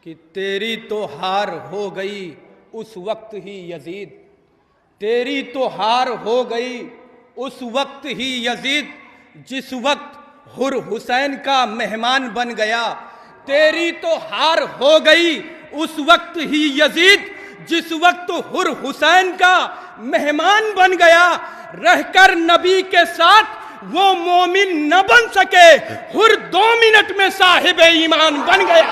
کہ تیری تو ہار ہو گئی اس وقت ہی یزید، تیری تو ہار ہو گئی اس وقت ہی یزید جس وقت حر حسین کا مہمان بن گیا، تیری تو ہار ہو گئی اس وقت ہی یزید جس وقت حر حسین کا مہمان بن گیا، رہ کر نبی کے ساتھ وہ مومن نہ بن سکے، حر 2 منٹ میں صاحب ایمان بن گیا،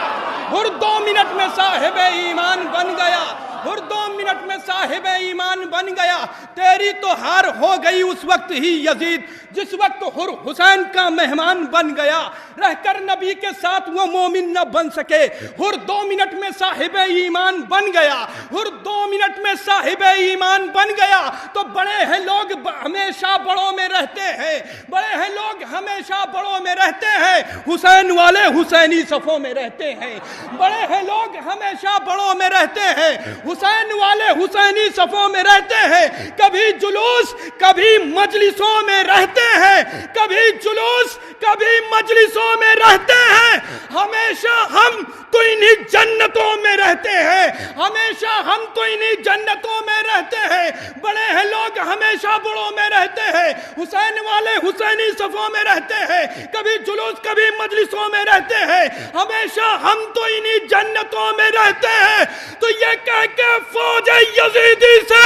حر 2 منٹ میں صاحب ایمان بن گیا، حر 2 منٹ میں صاحب ایمان بن گیا، تیری تو ہار ہو گئی اس وقت ہی یزید جس وقت حر حسین کا مہمان بن گیا، رہ کر نبی کے ساتھ وہ مومن نہ بن سکے، حر 2 منٹ میں صاحب ایمان بن گیا، حر 2 منٹ میں صاحب ایمان بن گیا۔ تو بڑے ہیں لوگ ہمیشہ بڑوں میں رہتے ہیں، بڑے ہیں لوگ ہمیشہ بڑوں میں رہتے ہیں، حسین والے حسینی صفوں میں رہتے ہیں، بڑے ہیں لوگ ہمیشہ بڑوں میں رہتے ہیں، حسین والے حسینی صفوں میں رہتے ہیں، کبھی جلوس کبھی مجلسوں میں رہتے ہیں، کبھی جلوس کبھی مجلسوں میں رہتے ہیں، ہمیشہ ہم تو انہی جنتوں میں رہتے ہیں، ہمیشہ ہم تو انہی جنتوں میں رہتے ہیں، بڑے ہیں لوگ ہمیشہ بڑوں میں رہتے ہیں، حسین والے حسینی صفوں میں رہتے ہیں، کبھی جلوس کبھی مجلسوں میں رہتے ہیں، ہمیشہ ہم تو انہی جنتوں میں رہتے ہیں۔ تو یہ کہہ کے فوج یزیدی سے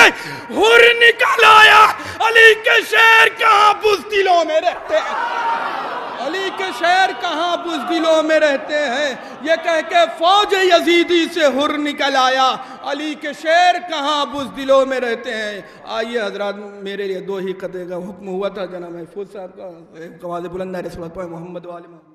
حر نکل آیا، علی کے شعر کہاں بزدلوں میں رہتے ہیں، علی کے شعر کہاں بزدلوں میں رہتے ہیں، یہ کہہ کے فوج یزیدی سے حر نکل آیا، علی کے شعر کہاں بزدلوں میں رہتے ہیں۔ آئیے حضرات، میرے لیے 2 ہی قطعے کا حکم ہوا تھا جناب محفوظ صاحب کا، آواز بلند ہے رسول اللہ محمد و آل محمد۔